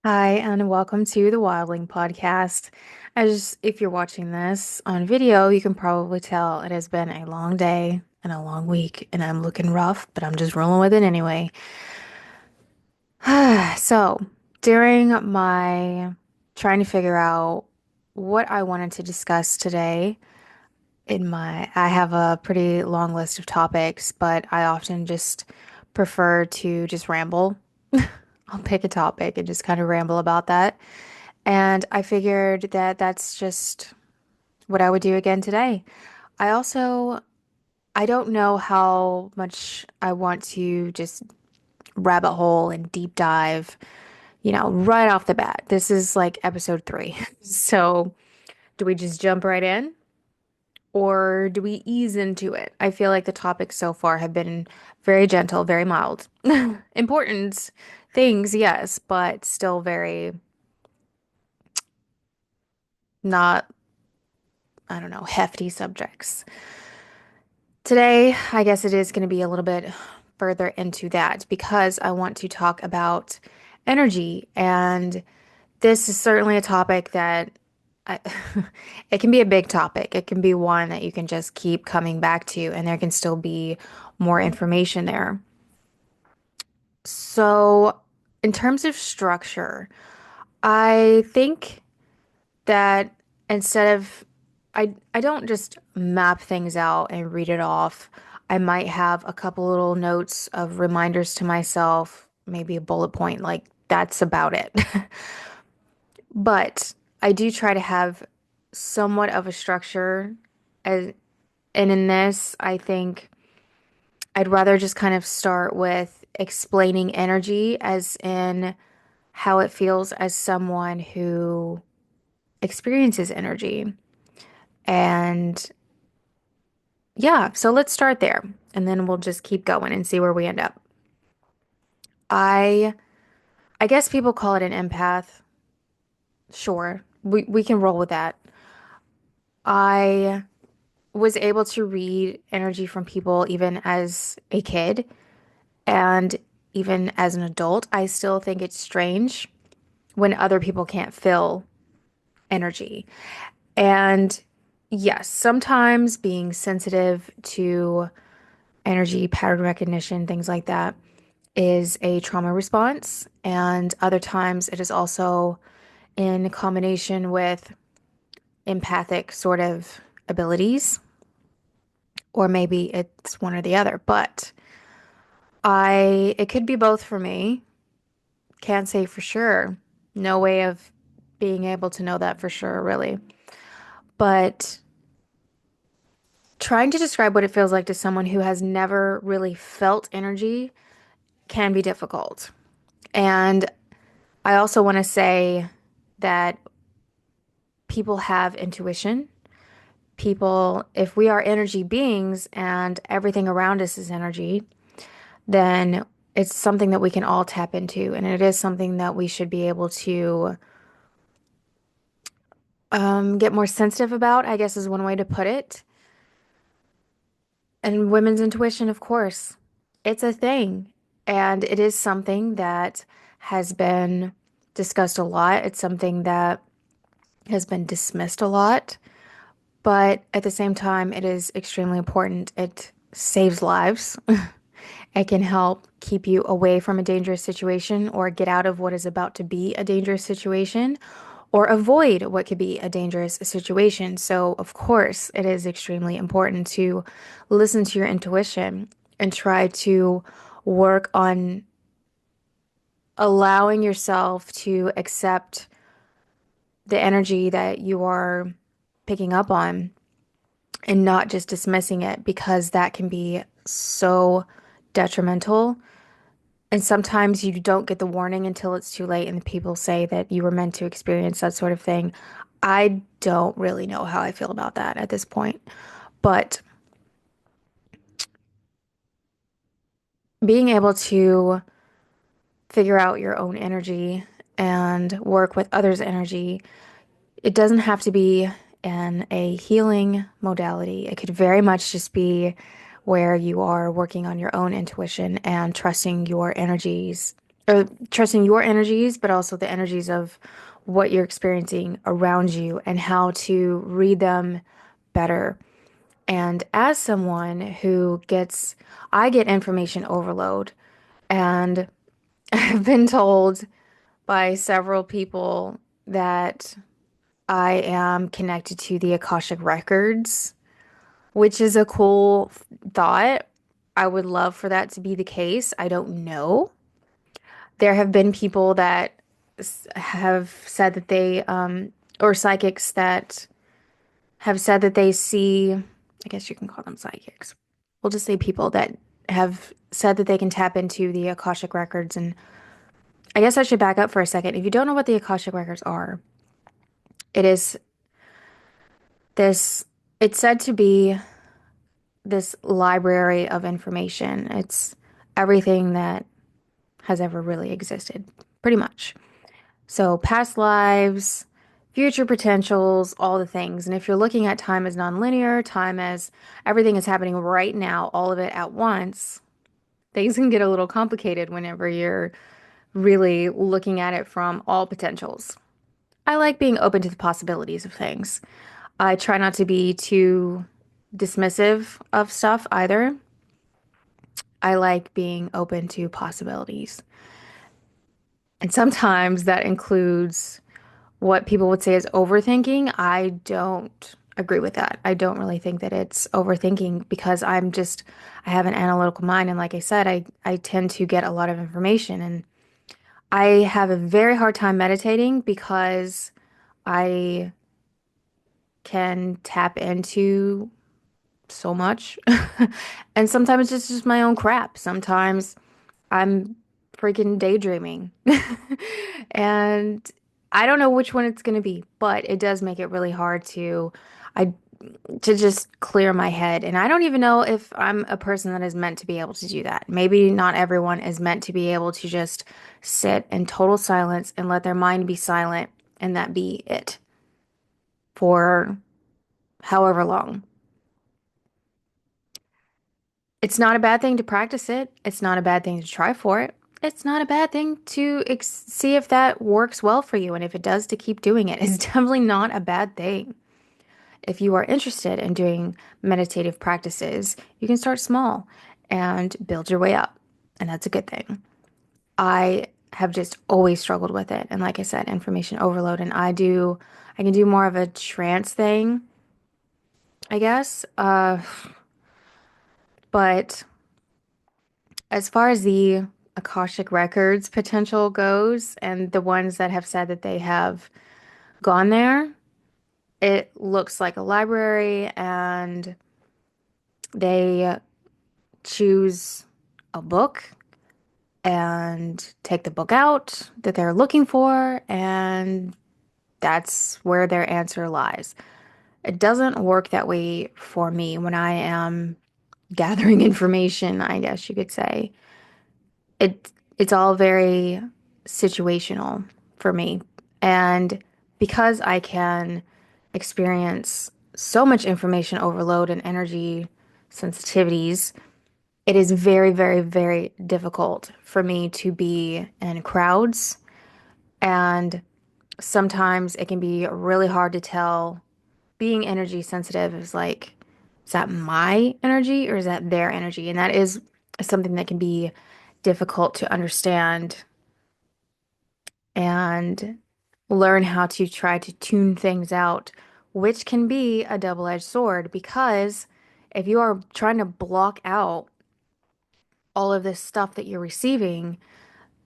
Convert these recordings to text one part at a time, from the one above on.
Hi, and welcome to the Wildling Podcast. As if you're watching this on video, you can probably tell it has been a long day and a long week, and I'm looking rough, but I'm just rolling with it anyway. So, during my trying to figure out what I wanted to discuss today, I have a pretty long list of topics, but I often just prefer to just ramble. I'll pick a topic and just kind of ramble about that. And I figured that that's just what I would do again today. I also, I don't know how much I want to just rabbit hole and deep dive, right off the bat. This is like episode three. So do we just jump right in or do we ease into it? I feel like the topics so far have been very gentle, very mild. Important things, yes, but still very not, I don't know, hefty subjects. Today, I guess it is going to be a little bit further into that because I want to talk about energy. And this is certainly a topic that I, it can be a big topic. It can be one that you can just keep coming back to, and there can still be more information there. So, in terms of structure, I think that instead of I don't just map things out and read it off. I might have a couple little notes of reminders to myself, maybe a bullet point, like that's about it. But I do try to have somewhat of a structure as, and in this, I think I'd rather just kind of start with explaining energy as in how it feels as someone who experiences energy. And yeah, so let's start there and then we'll just keep going and see where we end up. I I guess people call it an empath. Sure. We can roll with that. I was able to read energy from people even as a kid and even as an adult. I still think it's strange when other people can't feel energy. And yes, sometimes being sensitive to energy, pattern recognition, things like that is a trauma response, and other times it is also in combination with empathic sort of abilities, or maybe it's one or the other. But it could be both for me. Can't say for sure. No way of being able to know that for sure, really. But trying to describe what it feels like to someone who has never really felt energy can be difficult. And I also want to say that people have intuition. People, if we are energy beings and everything around us is energy, then it's something that we can all tap into. And it is something that we should be able to get more sensitive about, I guess is one way to put it. And women's intuition, of course, it's a thing. And it is something that has been discussed a lot. It's something that has been dismissed a lot. But at the same time, it is extremely important. It saves lives. It can help keep you away from a dangerous situation or get out of what is about to be a dangerous situation or avoid what could be a dangerous situation. So, of course, it is extremely important to listen to your intuition and try to work on allowing yourself to accept the energy that you are picking up on and not just dismissing it because that can be so detrimental. And sometimes you don't get the warning until it's too late, and the people say that you were meant to experience that sort of thing. I don't really know how I feel about that at this point, but being able to figure out your own energy and work with others' energy, it doesn't have to be in a healing modality. It could very much just be where you are working on your own intuition and trusting your energies or trusting your energies, but also the energies of what you're experiencing around you and how to read them better. And as someone who gets, I get information overload, and I've been told by several people that I am connected to the Akashic Records, which is a cool thought. I would love for that to be the case. I don't know. There have been people that have said that or psychics that have said that they see, I guess you can call them psychics. We'll just say people that have said that they can tap into the Akashic Records. And I guess I should back up for a second. If you don't know what the Akashic Records are, it is this, it's said to be this library of information. It's everything that has ever really existed, pretty much. So, past lives, future potentials, all the things. And if you're looking at time as nonlinear, time as everything is happening right now, all of it at once, things can get a little complicated whenever you're really looking at it from all potentials. I like being open to the possibilities of things. I try not to be too dismissive of stuff either. I like being open to possibilities. And sometimes that includes what people would say is overthinking. I don't agree with that. I don't really think that it's overthinking because I have an analytical mind. And like I said, I tend to get a lot of information. And I have a very hard time meditating because I can tap into so much. And sometimes it's just my own crap. Sometimes I'm freaking daydreaming. And I don't know which one it's going to be, but it does make it really hard I to just clear my head. And I don't even know if I'm a person that is meant to be able to do that. Maybe not everyone is meant to be able to just sit in total silence and let their mind be silent and that be it for however long. It's not a bad thing to practice it. It's not a bad thing to try for it. It's not a bad thing to see if that works well for you. And if it does, to keep doing it. It's definitely not a bad thing. If you are interested in doing meditative practices, you can start small and build your way up. And that's a good thing. I have just always struggled with it. And like I said, information overload. And I can do more of a trance thing, I guess. But as far as the Akashic Records potential goes, and the ones that have said that they have gone there, it looks like a library, and they choose a book and take the book out that they're looking for, and that's where their answer lies. It doesn't work that way for me when I am gathering information, I guess you could say. It's all very situational for me. And because I can experience so much information overload and energy sensitivities, it is very, very, very difficult for me to be in crowds. And sometimes it can be really hard to tell. Being energy sensitive is like, is that my energy or is that their energy? And that is something that can be difficult to understand and learn how to try to tune things out, which can be a double-edged sword because if you are trying to block out all of this stuff that you're receiving,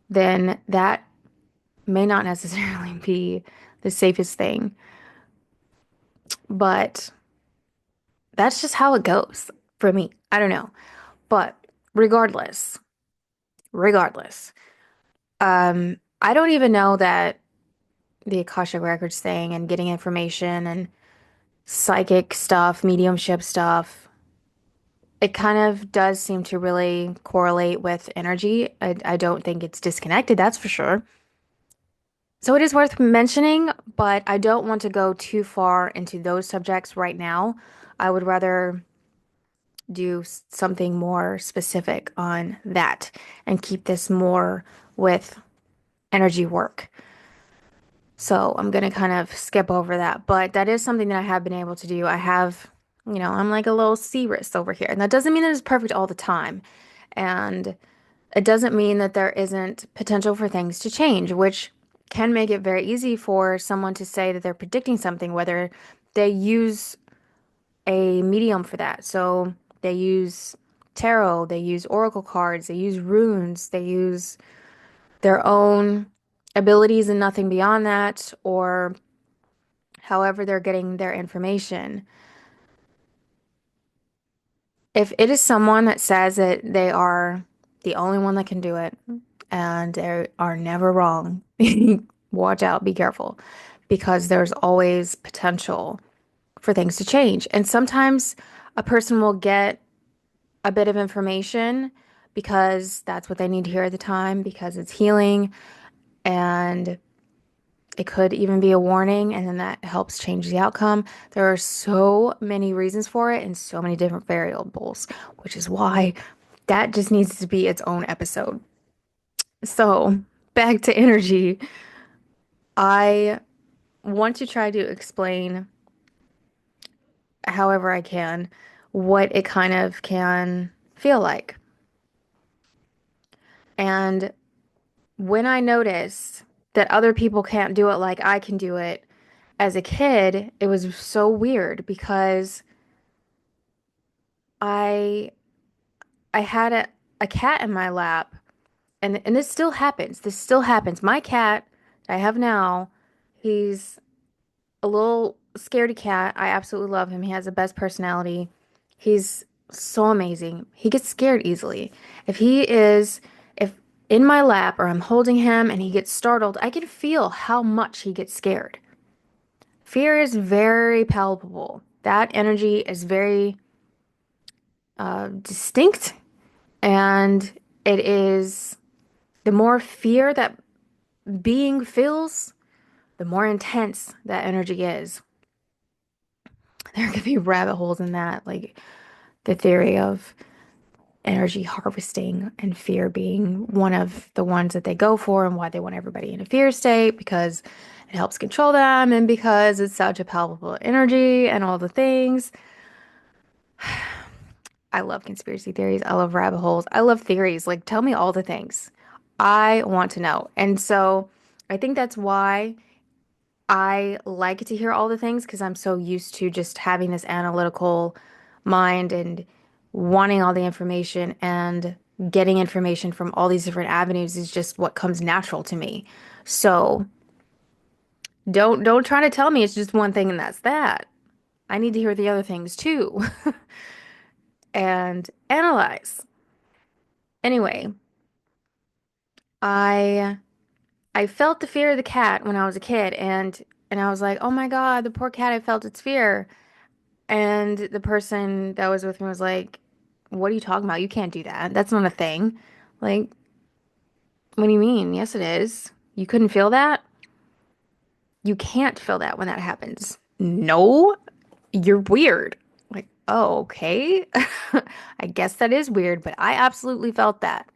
then that may not necessarily be the safest thing. But that's just how it goes for me. I don't know. But regardless, regardless, I don't even know that the Akasha Records thing and getting information and psychic stuff, mediumship stuff, it kind of does seem to really correlate with energy. I don't think it's disconnected, that's for sure. So it is worth mentioning, but I don't want to go too far into those subjects right now. I would rather do something more specific on that and keep this more with energy work. So I'm going to kind of skip over that, but that is something that I have been able to do. I have, I'm like a little Cirrus over here. And that doesn't mean that it's perfect all the time. And it doesn't mean that there isn't potential for things to change, which can make it very easy for someone to say that they're predicting something, whether they use a medium for that. So they use tarot, they use oracle cards, they use runes, they use their own abilities and nothing beyond that, or however they're getting their information. If it is someone that says that they are the only one that can do it and they are never wrong, watch out, be careful, because there's always potential for things to change. And sometimes a person will get a bit of information because that's what they need to hear at the time, because it's healing, and it could even be a warning, and then that helps change the outcome. There are so many reasons for it and so many different variables, which is why that just needs to be its own episode. So, back to energy. I want to try to explain, however I can, what it kind of can feel like. And when I noticed that other people can't do it like I can do it as a kid, it was so weird because I I had a cat in my lap, and this still happens. This still happens. My cat that I have now, he's a little scaredy cat. I absolutely love him. He has the best personality. He's so amazing. He gets scared easily. If he is if in my lap or I'm holding him and he gets startled, I can feel how much he gets scared. Fear is very palpable. That energy is very distinct, and it is the more fear that being feels, the more intense that energy is. There could be rabbit holes in that, like the theory of energy harvesting and fear being one of the ones that they go for, and why they want everybody in a fear state because it helps control them and because it's such a palpable energy and all the things. I love conspiracy theories. I love rabbit holes. I love theories. Like, tell me all the things. I want to know. And so I think that's why I like to hear all the things, because I'm so used to just having this analytical mind and wanting all the information, and getting information from all these different avenues is just what comes natural to me. So don't try to tell me it's just one thing and that's that. I need to hear the other things too and analyze. Anyway, I I felt the fear of the cat when I was a kid, and I was like, "Oh my God, the poor cat, I felt its fear." And the person that was with me was like, "What are you talking about? You can't do that. That's not a thing." Like, what do you mean? Yes, it is. You couldn't feel that? You can't feel that when that happens. No, you're weird. Like, oh, okay. I guess that is weird, but I absolutely felt that.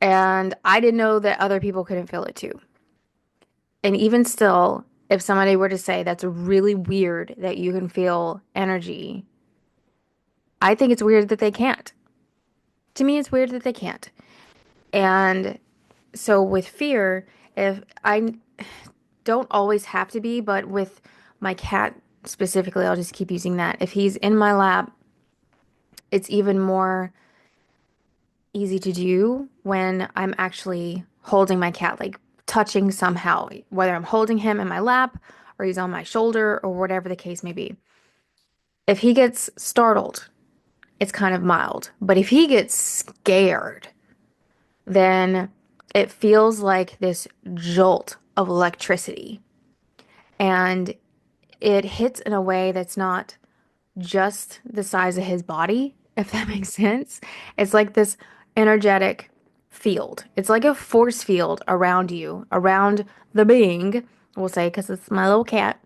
And I didn't know that other people couldn't feel it too. And even still, if somebody were to say that's really weird that you can feel energy, I think it's weird that they can't. To me, it's weird that they can't. And so with fear, if I don't always have to be, but with my cat specifically, I'll just keep using that. If he's in my lap, it's even more easy to do when I'm actually holding my cat, like touching somehow, whether I'm holding him in my lap or he's on my shoulder or whatever the case may be. If he gets startled, it's kind of mild. But if he gets scared, then it feels like this jolt of electricity. And it hits in a way that's not just the size of his body, if that makes sense. It's like this energetic field. It's like a force field around you, around the being, we'll say, because it's my little cat,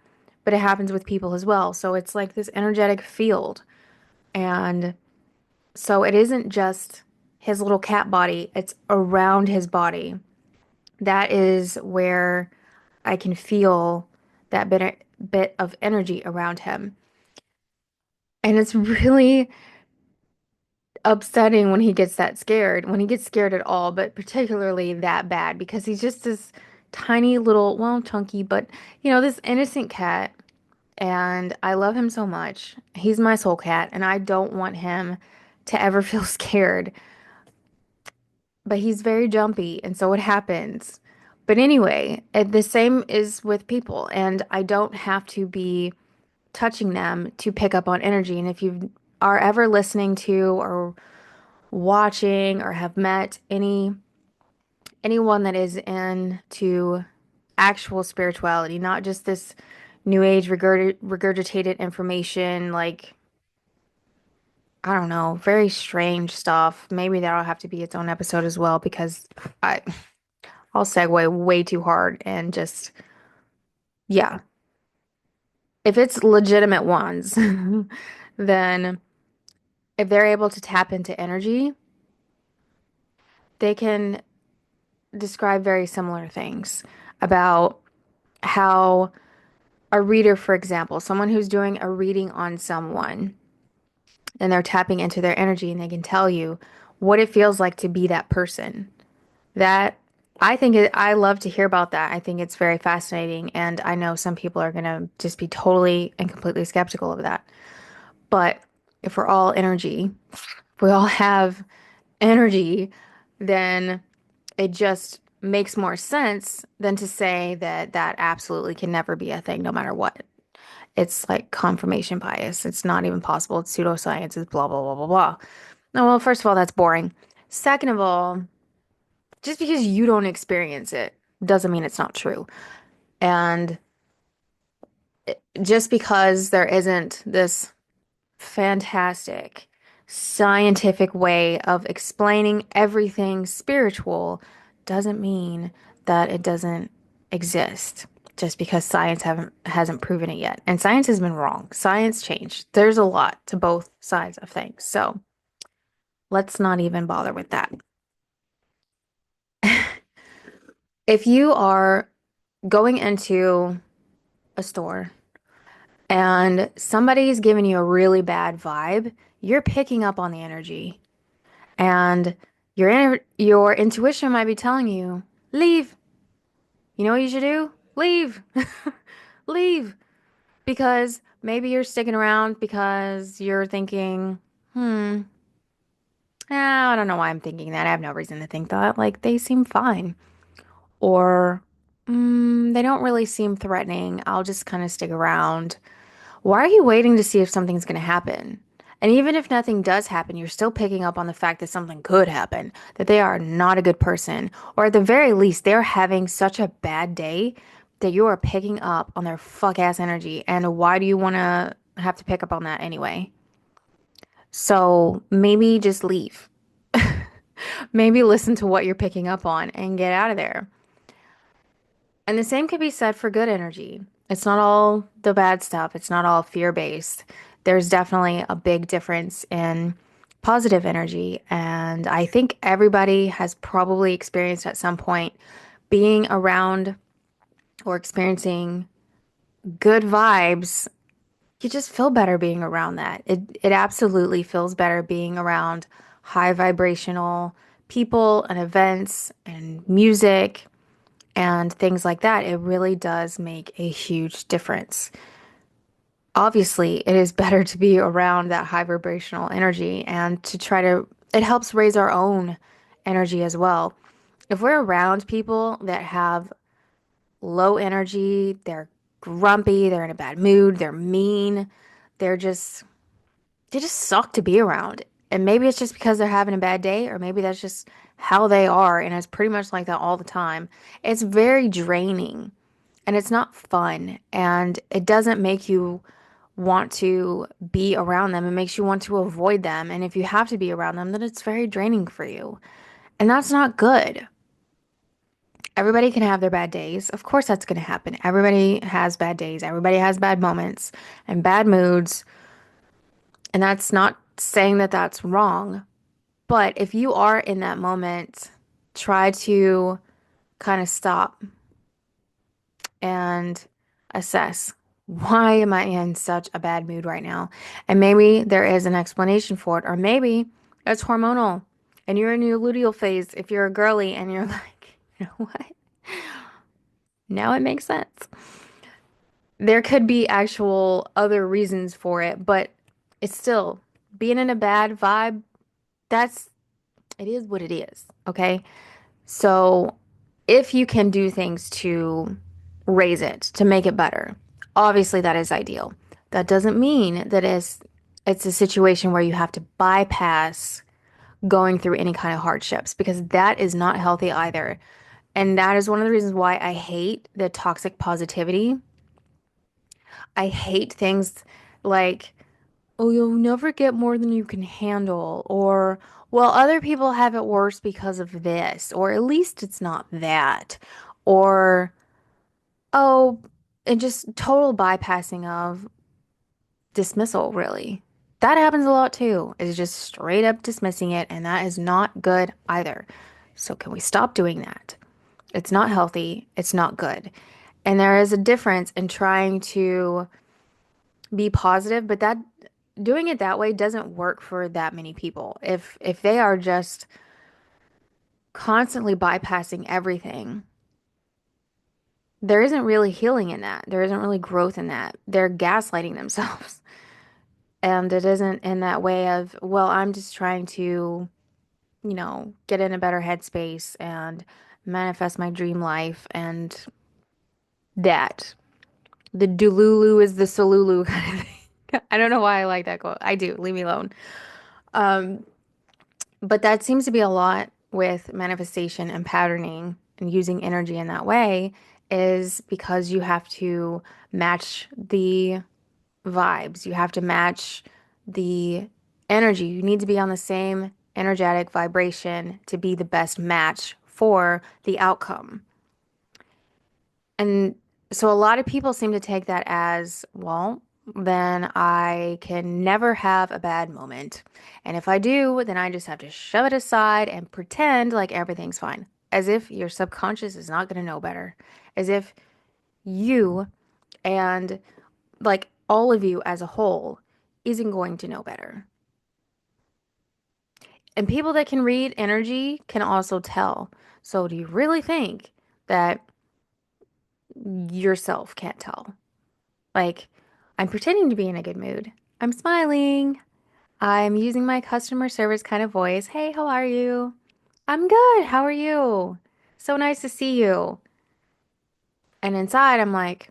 but it happens with people as well. So it's like this energetic field. And So it isn't just his little cat body, it's around his body. That is where I can feel that bit of energy around him. And it's really upsetting when he gets that scared, when he gets scared at all, but particularly that bad because he's just this tiny little, well, chunky, but this innocent cat. And I love him so much. He's my soul cat, and I don't want him to ever feel scared. But he's very jumpy, and so it happens. But anyway, the same is with people, and I don't have to be touching them to pick up on energy. And if you are ever listening to or watching or have met anyone that is into actual spirituality, not just this new age regurgitated information, like I don't know, very strange stuff. Maybe that'll have to be its own episode as well because I I'll segue way too hard and just yeah. If it's legitimate ones, then if they're able to tap into energy, they can describe very similar things about how a reader, for example, someone who's doing a reading on someone and they're tapping into their energy and they can tell you what it feels like to be that person. That I love to hear about that. I think it's very fascinating, and I know some people are gonna just be totally and completely skeptical of that. But if we're all energy, if we all have energy, then it just makes more sense than to say that that absolutely can never be a thing, no matter what. It's like confirmation bias. It's not even possible. It's pseudoscience. It's blah, blah, blah, blah, blah. No, well, first of all, that's boring. Second of all, just because you don't experience it doesn't mean it's not true. And just because there isn't this fantastic scientific way of explaining everything spiritual doesn't mean that it doesn't exist. Just because science haven't hasn't proven it yet. And science has been wrong. Science changed. There's a lot to both sides of things. So let's not even bother with that. If you are going into a store and somebody's giving you a really bad vibe, you're picking up on the energy. And your intuition might be telling you, leave. You know what you should do? Leave. Leave. Because maybe you're sticking around because you're thinking, I don't know why I'm thinking that. I have no reason to think that. Like, they seem fine. Or, they don't really seem threatening. I'll just kind of stick around. Why are you waiting to see if something's going to happen? And even if nothing does happen, you're still picking up on the fact that something could happen, that they are not a good person, or at the very least, they're having such a bad day that you are picking up on their fuck ass energy. And why do you want to have to pick up on that anyway? So maybe just leave. Maybe listen to what you're picking up on and get out of there. And the same can be said for good energy. It's not all the bad stuff, it's not all fear-based. There's definitely a big difference in positive energy. And I think everybody has probably experienced at some point being around or experiencing good vibes. You just feel better being around that. It absolutely feels better being around high vibrational people and events and music and things like that. It really does make a huge difference. Obviously, it is better to be around that high vibrational energy and to try to, it helps raise our own energy as well. If we're around people that have low energy, they're grumpy, they're in a bad mood, they're mean, they're just, they just suck to be around. And maybe it's just because they're having a bad day, or maybe that's just how they are, and it's pretty much like that all the time. It's very draining and it's not fun, and it doesn't make you want to be around them. It makes you want to avoid them. And if you have to be around them, then it's very draining for you. And that's not good. Everybody can have their bad days. Of course, that's going to happen. Everybody has bad days. Everybody has bad moments and bad moods. And that's not saying that that's wrong, but if you are in that moment, try to kind of stop and assess, why am I in such a bad mood right now? And maybe there is an explanation for it, or maybe it's hormonal and you're in your luteal phase if you're a girly and you're like, you know what? Now it makes sense. There could be actual other reasons for it, but it's still being in a bad vibe. That's it is what it is, okay? So if you can do things to raise it, to make it better, obviously that is ideal. That doesn't mean that it's a situation where you have to bypass going through any kind of hardships because that is not healthy either. And that is one of the reasons why I hate the toxic positivity. I hate things like, oh, you'll never get more than you can handle, or, well, other people have it worse because of this, or at least it's not that, or, oh, and just total bypassing of dismissal, really. That happens a lot too, is just straight up dismissing it, and that is not good either. So, can we stop doing that? It's not healthy, it's not good. And there is a difference in trying to be positive, but that doing it that way doesn't work for that many people. If they are just constantly bypassing everything, there isn't really healing in that. There isn't really growth in that. They're gaslighting themselves. And it isn't in that way of, well, I'm just trying to, get in a better headspace and manifest my dream life and that. The Dululu is the Solulu kind of thing. I don't know why I like that quote. I do. Leave me alone. Um, But that seems to be a lot with manifestation and patterning and using energy in that way is because you have to match the vibes. You have to match the energy. You need to be on the same energetic vibration to be the best match for the outcome. And so a lot of people seem to take that as, well, then I can never have a bad moment. And if I do, then I just have to shove it aside and pretend like everything's fine, as if your subconscious is not going to know better, as if you and like all of you as a whole isn't going to know better. And people that can read energy can also tell. So do you really think that yourself can't tell? Like, I'm pretending to be in a good mood. I'm smiling. I'm using my customer service kind of voice. Hey, how are you? I'm good. How are you? So nice to see you. And inside, I'm like,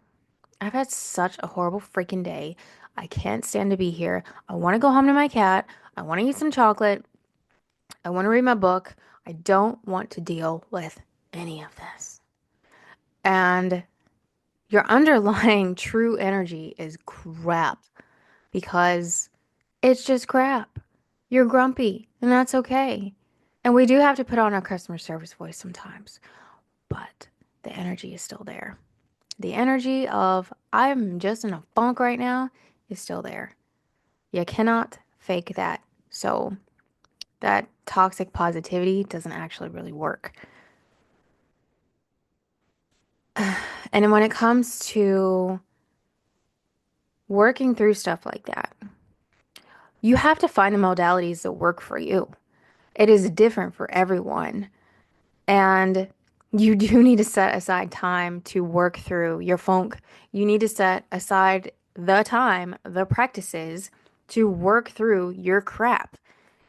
I've had such a horrible freaking day. I can't stand to be here. I want to go home to my cat. I want to eat some chocolate. I want to read my book. I don't want to deal with any of this. And your underlying true energy is crap because it's just crap. You're grumpy, and that's okay. And we do have to put on our customer service voice sometimes, but the energy is still there. The energy of I'm just in a funk right now is still there. You cannot fake that. So that toxic positivity doesn't actually really work. And when it comes to working through stuff like that, you have to find the modalities that work for you. It is different for everyone. And you do need to set aside time to work through your funk. You need to set aside the time, the practices to work through your crap.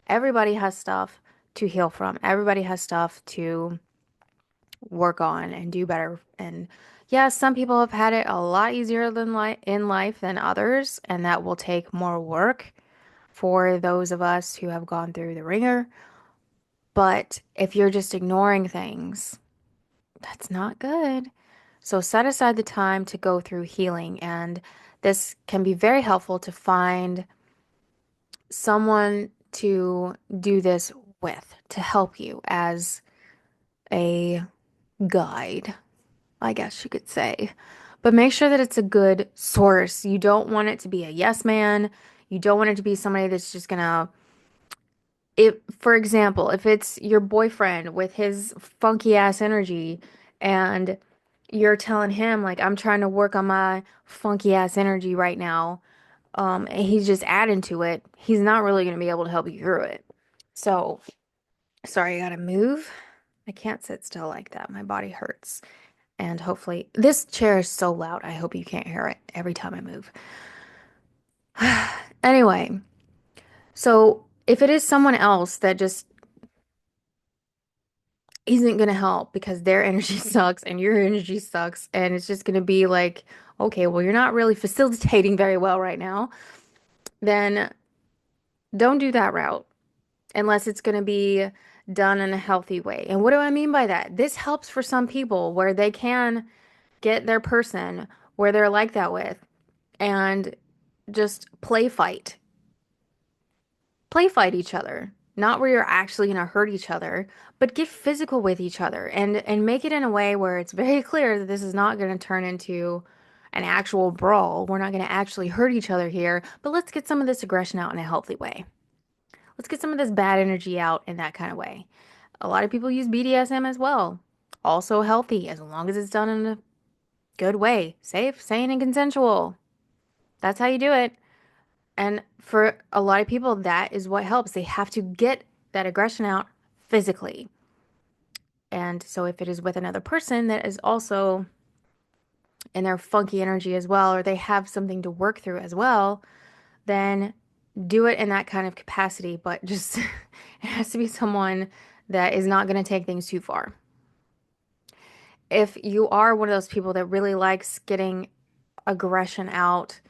Everybody has stuff to heal from. Everybody has stuff to work on and do better. And yeah, some people have had it a lot easier than in life than others, and that will take more work for those of us who have gone through the ringer. But if you're just ignoring things, that's not good. So set aside the time to go through healing, and this can be very helpful to find someone to do this with, to help you as a guide, I guess you could say. But make sure that it's a good source. You don't want it to be a yes man. You don't want it to be somebody that's just gonna, if, for example, if it's your boyfriend with his funky ass energy and you're telling him like I'm trying to work on my funky ass energy right now, and he's just adding to it, he's not really going to be able to help you through it. So, sorry, I gotta move. I can't sit still like that. My body hurts. And hopefully, this chair is so loud. I hope you can't hear it every time I move. Anyway, so if it is someone else that just isn't going to help because their energy sucks and your energy sucks, and it's just going to be like, okay, well, you're not really facilitating very well right now, then don't do that route unless it's going to be done in a healthy way. And what do I mean by that? This helps for some people where they can get their person where they're like that with and just play fight each other. Not where you're actually going to hurt each other, but get physical with each other and make it in a way where it's very clear that this is not going to turn into an actual brawl. We're not going to actually hurt each other here, but let's get some of this aggression out in a healthy way. Let's get some of this bad energy out in that kind of way. A lot of people use BDSM as well. Also healthy as long as it's done in a good way, safe, sane, and consensual. That's how you do it. And for a lot of people, that is what helps. They have to get that aggression out physically. And so if it is with another person that is also in their funky energy as well, or they have something to work through as well, then do it in that kind of capacity. But just it has to be someone that is not going to take things too far. If you are one of those people that really likes getting aggression out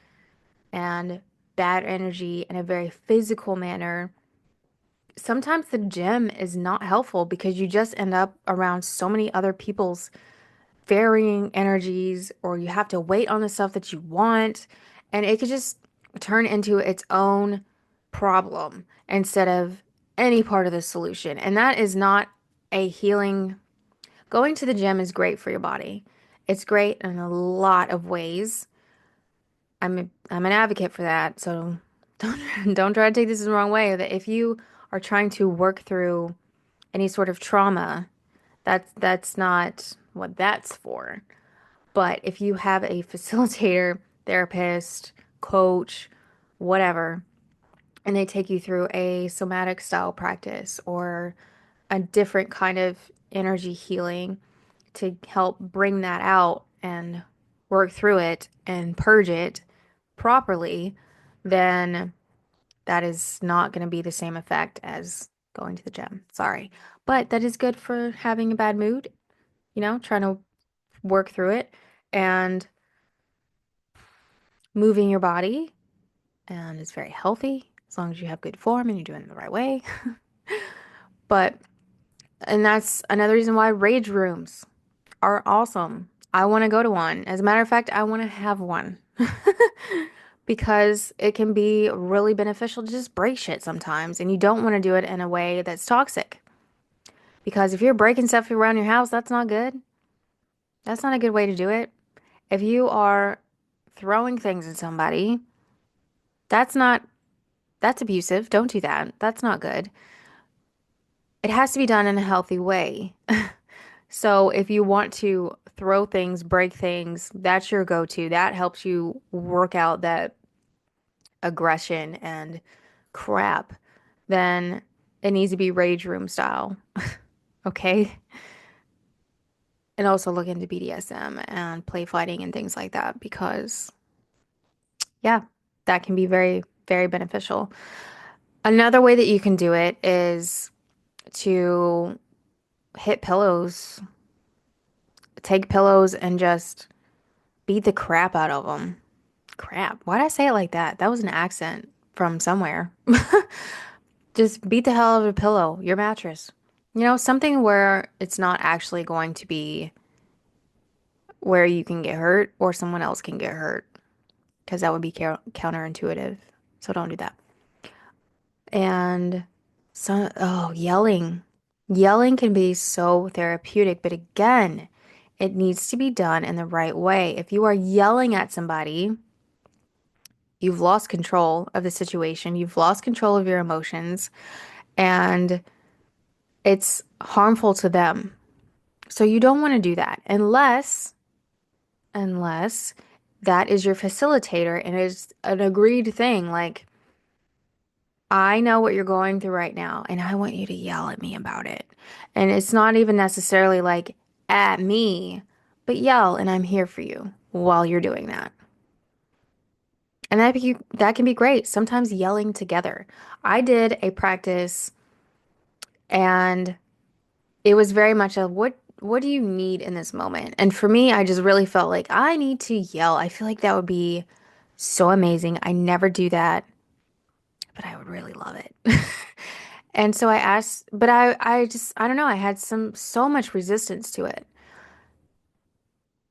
and bad energy in a very physical manner, sometimes the gym is not helpful because you just end up around so many other people's varying energies, or you have to wait on the stuff that you want, and it could just turn into its own problem instead of any part of the solution. And that is not a healing. Going to the gym is great for your body. It's great in a lot of ways. I'm an advocate for that. So don't try to take this the wrong way. That if you are trying to work through any sort of trauma, that's not what that's for. But if you have a facilitator, therapist, coach, whatever, and they take you through a somatic style practice or a different kind of energy healing to help bring that out and work through it and purge it properly, then that is not going to be the same effect as going to the gym. Sorry. But that is good for having a bad mood, trying to work through it and moving your body. And it's very healthy as long as you have good form and you're doing it the right way. But, and that's another reason why rage rooms are awesome. I want to go to one. As a matter of fact, I want to have one because it can be really beneficial to just break shit sometimes. And you don't want to do it in a way that's toxic. Because if you're breaking stuff around your house, that's not good. That's not a good way to do it. If you are throwing things at somebody, that's not, that's abusive. Don't do that. That's not good. It has to be done in a healthy way. So if you want to throw things, break things, that's your go-to. That helps you work out that aggression and crap. Then it needs to be rage room style. Okay? And also look into BDSM and play fighting and things like that because, yeah, that can be very, very beneficial. Another way that you can do it is to hit pillows, take pillows and just beat the crap out of them. Crap. Why did I say it like that? That was an accent from somewhere. Just beat the hell out of a pillow, your mattress. Something where it's not actually going to be where you can get hurt or someone else can get hurt, because that would be counterintuitive. So don't do that. And so, oh, yelling. Yelling can be so therapeutic, but again, it needs to be done in the right way. If you are yelling at somebody, You've lost control of the situation. You've lost control of your emotions, and it's harmful to them. So you don't want to do that unless that is your facilitator and it's an agreed thing. Like, I know what you're going through right now, and I want you to yell at me about it. And it's not even necessarily like at me, but yell, and I'm here for you while you're doing that. And that can be great. Sometimes yelling together. I did a practice, and it was very much a what do you need in this moment? And for me, I just really felt like I need to yell. I feel like that would be so amazing. I never do that, but I would really love it. And so I asked, but I don't know, I had so much resistance to it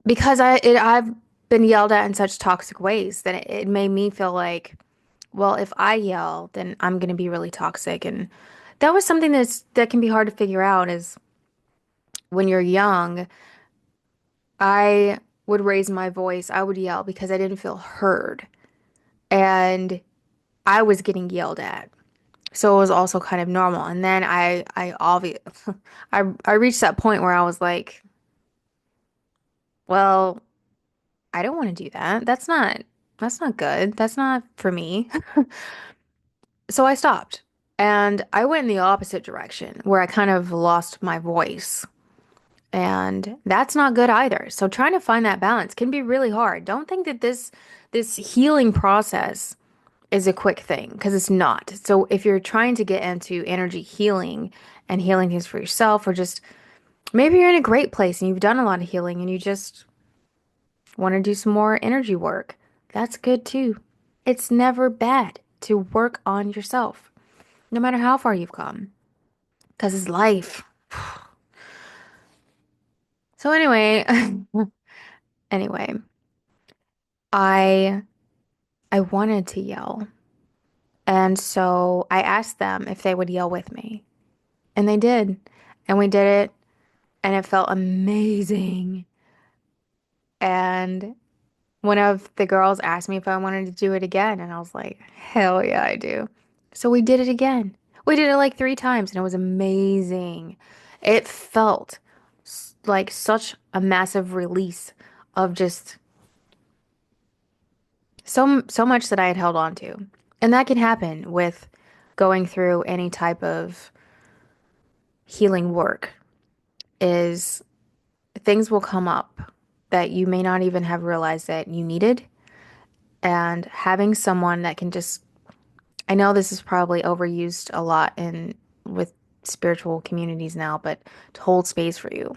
because I've been yelled at in such toxic ways that it made me feel like, well, if I yell, then I'm going to be really toxic. And that was something that can be hard to figure out is when you're young, I would raise my voice, I would yell because I didn't feel heard. And I was getting yelled at. So it was also kind of normal. And then I obvious I reached that point where I was like, well, I don't want to do that. That's not good. That's not for me. So I stopped. And I went in the opposite direction where I kind of lost my voice. And that's not good either. So trying to find that balance can be really hard. Don't think that this healing process is a quick thing because it's not. So if you're trying to get into energy healing and healing things for yourself, or just maybe you're in a great place and you've done a lot of healing and you just want to do some more energy work, that's good too. It's never bad to work on yourself, no matter how far you've come, because it's life. So anyway, anyway, I I wanted to yell. And so I asked them if they would yell with me. And they did. And we did it. And it felt amazing. And one of the girls asked me if I wanted to do it again. And I was like, hell yeah, I do. So we did it again. We did it like 3 times and it was amazing. It felt like such a massive release of just so much that I had held on to. And that can happen with going through any type of healing work is things will come up that you may not even have realized that you needed. And having someone that can just, I know this is probably overused a lot in with spiritual communities now, but to hold space for you,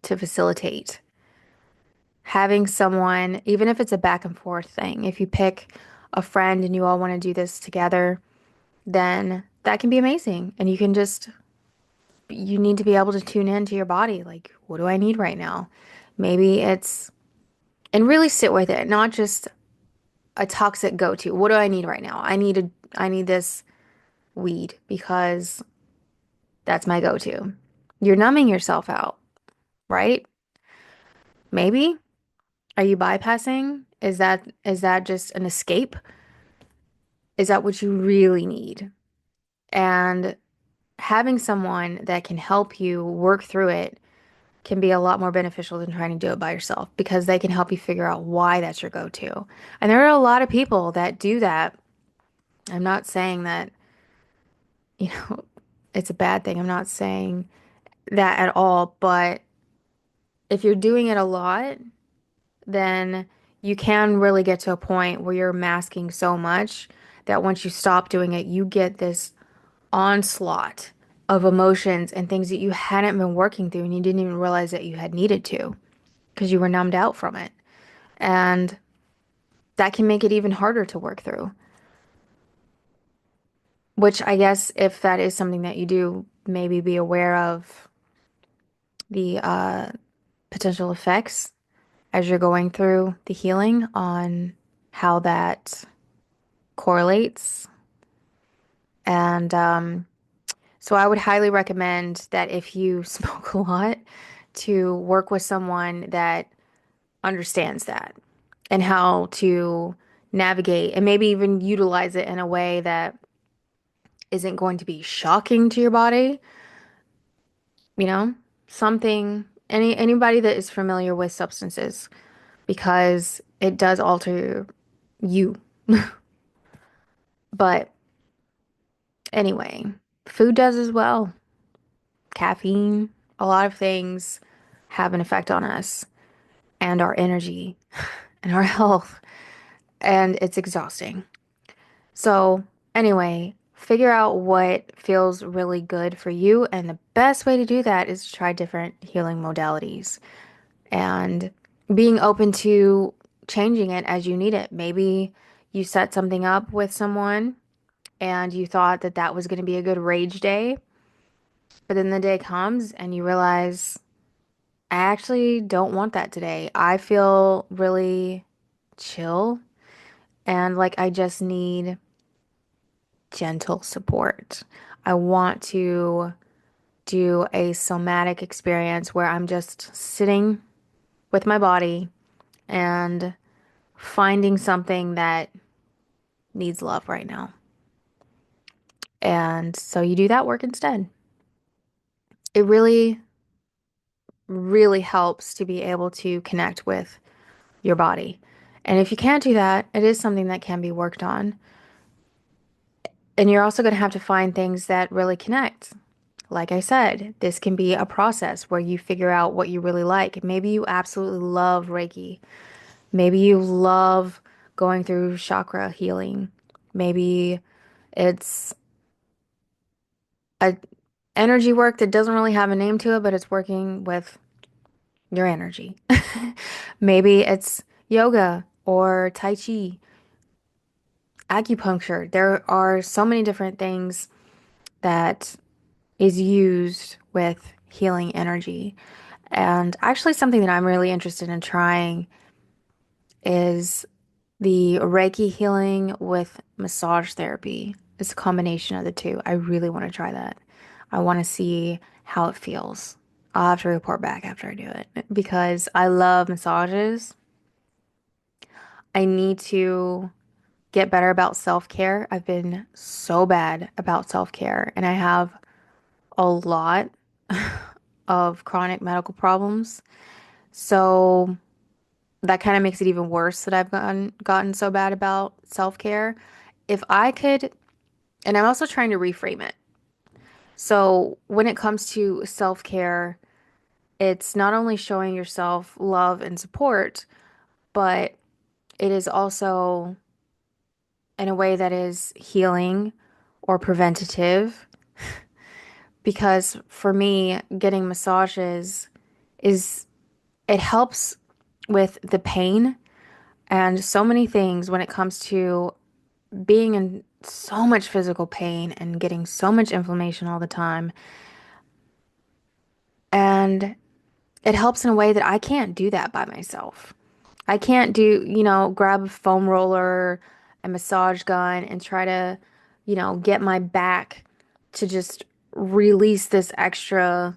to facilitate. Having someone, even if it's a back and forth thing, if you pick a friend and you all want to do this together, then that can be amazing. And you can just, you need to be able to tune into your body. Like, what do I need right now? Maybe it's, and really sit with it, not just a toxic go-to. What do I need right now? I need this weed because that's my go-to. You're numbing yourself out, right? Maybe. Are you bypassing? Is that just an escape? Is that what you really need? And having someone that can help you work through it can be a lot more beneficial than trying to do it by yourself because they can help you figure out why that's your go-to. And there are a lot of people that do that. I'm not saying that, you know, it's a bad thing. I'm not saying that at all. But if you're doing it a lot, then you can really get to a point where you're masking so much that once you stop doing it, you get this onslaught of emotions and things that you hadn't been working through and you didn't even realize that you had needed to because you were numbed out from it. And that can make it even harder to work through, which I guess if that is something that you do, maybe be aware of the potential effects as you're going through the healing on how that correlates. And so I would highly recommend that if you smoke a lot, to work with someone that understands that and how to navigate and maybe even utilize it in a way that isn't going to be shocking to your body, you know? Something anybody that is familiar with substances because it does alter you. But anyway, food does as well. Caffeine, a lot of things have an effect on us and our energy and our health, and it's exhausting. So, anyway, figure out what feels really good for you, and the best way to do that is to try different healing modalities and being open to changing it as you need it. Maybe you set something up with someone and you thought that that was going to be a good rage day, but then the day comes and you realize, I actually don't want that today. I feel really chill and like I just need gentle support. I want to do a somatic experience where I'm just sitting with my body and finding something that needs love right now. And so you do that work instead. It really, really helps to be able to connect with your body. And if you can't do that, it is something that can be worked on. And you're also going to have to find things that really connect. Like I said, this can be a process where you figure out what you really like. Maybe you absolutely love Reiki. Maybe you love going through chakra healing. Maybe it's a energy work that doesn't really have a name to it, but it's working with your energy. Maybe it's yoga or tai chi, acupuncture. There are so many different things that is used with healing energy. And actually, something that I'm really interested in trying is the Reiki healing with massage therapy. It's a combination of the two. I really want to try that. I want to see how it feels. I'll have to report back after I do it because I love massages. I need to get better about self-care. I've been so bad about self-care, and I have a lot of chronic medical problems. So that kind of makes it even worse that I've gotten so bad about self-care. If I could, and I'm also trying to reframe it. So when it comes to self-care, it's not only showing yourself love and support, but it is also in a way that is healing or preventative. Because for me, getting massages is it helps with the pain and so many things when it comes to being in so much physical pain and getting so much inflammation all the time. And it helps in a way that I can't do that by myself. I can't do, grab a foam roller, a massage gun, and try to, get my back to just release this extra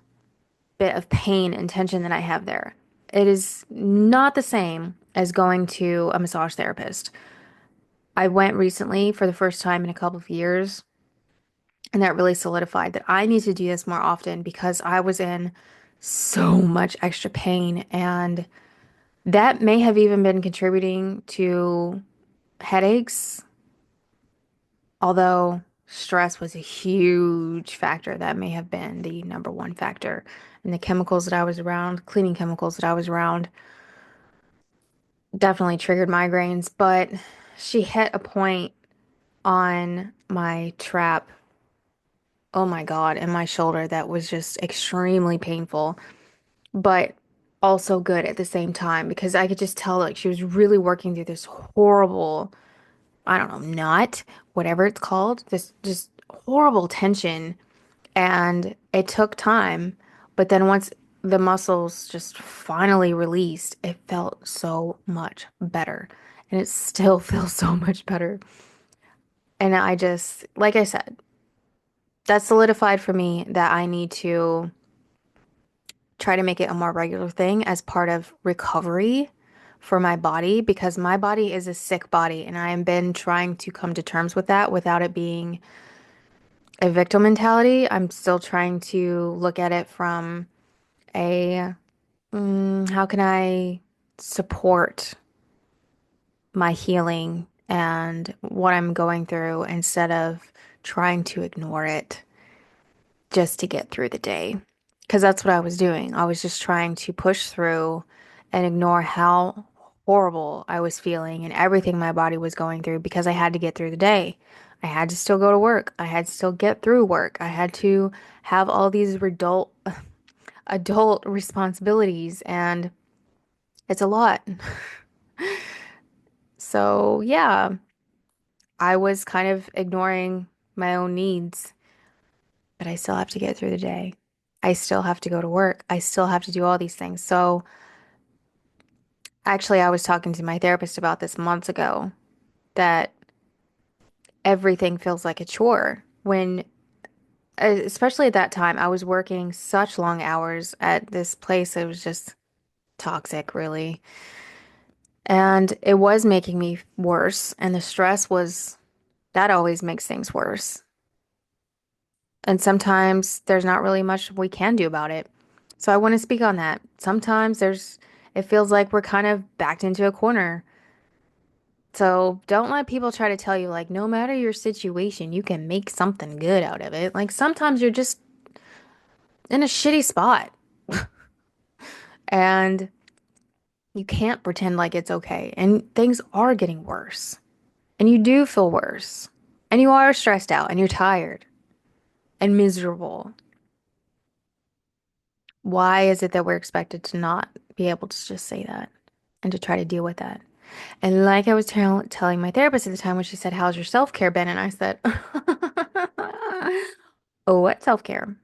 bit of pain and tension that I have there. It is not the same as going to a massage therapist. I went recently for the first time in a couple of years, and that really solidified that I need to do this more often because I was in so much extra pain, and that may have even been contributing to headaches, although stress was a huge factor. That may have been the number one factor. And the chemicals that I was around, cleaning chemicals that I was around, definitely triggered migraines. But she hit a point on my trap, oh my God, in my shoulder that was just extremely painful, but also good at the same time because I could just tell like she was really working through this horrible, I don't know, knot, whatever it's called, this just horrible tension. And it took time, but then once the muscles just finally released, it felt so much better. And it still feels so much better. And I just, like I said, that solidified for me that I need to try to make it a more regular thing as part of recovery for my body because my body is a sick body and I have been trying to come to terms with that without it being a victim mentality. I'm still trying to look at it from a how can I support my healing and what I'm going through instead of trying to ignore it just to get through the day. Because that's what I was doing. I was just trying to push through and ignore how horrible I was feeling and everything my body was going through because I had to get through the day. I had to still go to work. I had to still get through work. I had to have all these adult responsibilities and it's a lot. So, yeah, I was kind of ignoring my own needs, but I still have to get through the day. I still have to go to work. I still have to do all these things. So, actually, I was talking to my therapist about this months ago that everything feels like a chore when, especially at that time, I was working such long hours at this place. It was just toxic, really. And it was making me worse. And the stress was, that always makes things worse. And sometimes there's not really much we can do about it. So I want to speak on that. Sometimes it feels like we're kind of backed into a corner. So don't let people try to tell you, like, no matter your situation, you can make something good out of it. Like, sometimes you're just in a shitty spot and you can't pretend like it's okay. And things are getting worse. And you do feel worse. And you are stressed out and you're tired and miserable. Why is it that we're expected to not be able to just say that and to try to deal with that? And like I was telling my therapist at the time when she said, "How's your self-care been?" And I said, "Oh, what self-care?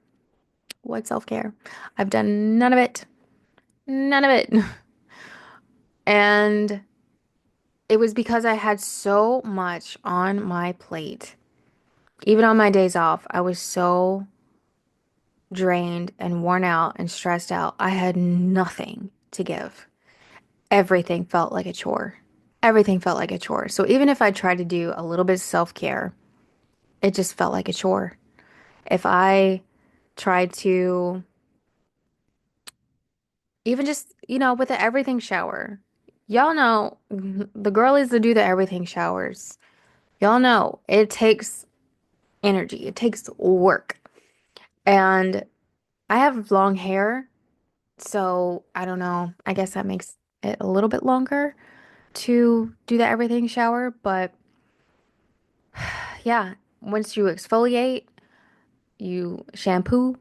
What self-care? I've done none of it. None of it." And it was because I had so much on my plate. Even on my days off, I was so drained and worn out and stressed out. I had nothing to give. Everything felt like a chore. Everything felt like a chore. So even if I tried to do a little bit of self-care, it just felt like a chore. If I tried to even just, with the everything shower, y'all know the girlies that do the everything showers, y'all know it takes energy, it takes work. And I have long hair, so I don't know. I guess that makes it a little bit longer to do the everything shower, but yeah, once you exfoliate, you shampoo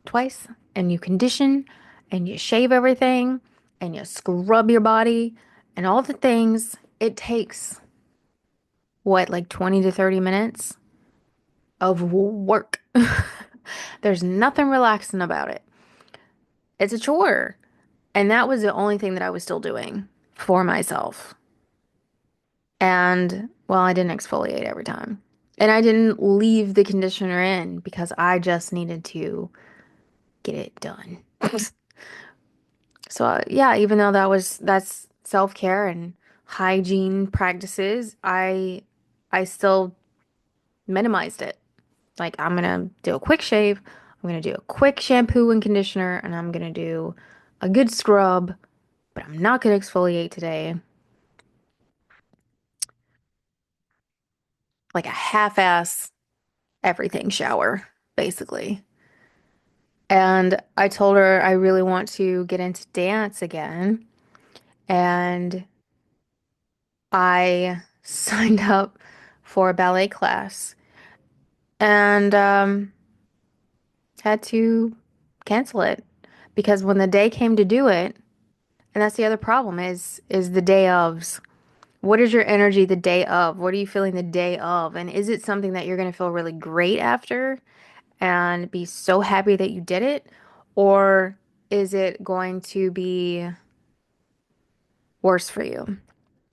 twice and you condition and you shave everything and you scrub your body and all the things. It takes what, like 20 to 30 minutes of work. There's nothing relaxing about it. It's a chore. And that was the only thing that I was still doing for myself. And well, I didn't exfoliate every time. And I didn't leave the conditioner in because I just needed to get it done. So yeah, even though that's self-care and hygiene practices, I still minimized it. Like I'm gonna do a quick shave, I'm gonna do a quick shampoo and conditioner, and I'm gonna do a good scrub, but I'm not gonna exfoliate today. Like a half-ass everything shower, basically. And I told her I really want to get into dance again, and I signed up for a ballet class and had to cancel it because when the day came to do it, and that's the other problem is the day ofs. What is your energy the day of? What are you feeling the day of? And is it something that you're going to feel really great after and be so happy that you did it? Or is it going to be worse for you?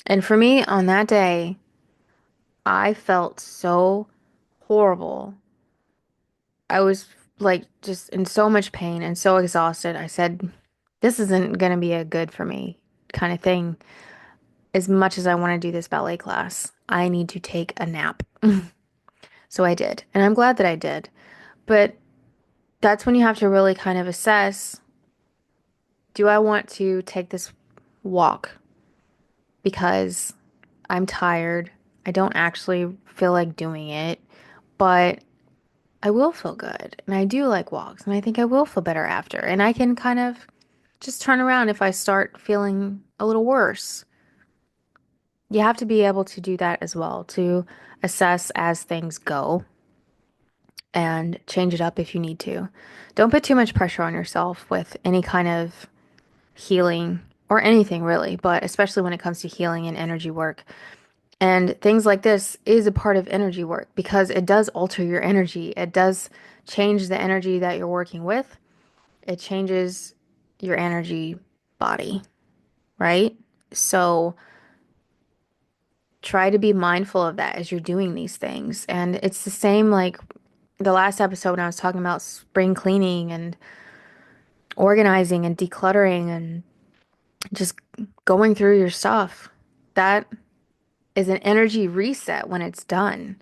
And for me, on that day, I felt so horrible. I was like just in so much pain and so exhausted. I said, this isn't going to be a good for me. kind of thing. As much as I want to do this ballet class, I need to take a nap. So I did, and I'm glad that I did. But that's when you have to really kind of assess, do I want to take this walk because I'm tired? I don't actually feel like doing it, but I will feel good. And I do like walks, and I think I will feel better after. And I can kind of just turn around if I start feeling a little worse. You have to be able to do that as well, to assess as things go and change it up if you need to. Don't put too much pressure on yourself with any kind of healing or anything really, but especially when it comes to healing and energy work. And things like this is a part of energy work because it does alter your energy. It does change the energy that you're working with. It changes your energy body, right? So try to be mindful of that as you're doing these things. And it's the same like the last episode when I was talking about spring cleaning and organizing and decluttering and just going through your stuff. That is an energy reset when it's done.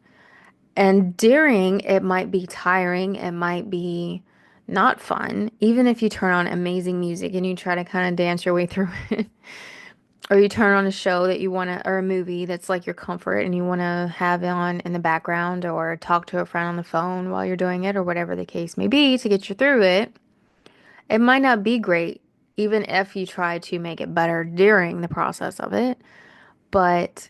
And during, it might be tiring, it might be not fun, even if you turn on amazing music and you try to kind of dance your way through it. Or you turn on a show that you want to, or a movie that's like your comfort and you want to have it on in the background or talk to a friend on the phone while you're doing it or whatever the case may be to get you through it. It might not be great, even if you try to make it better during the process of it, but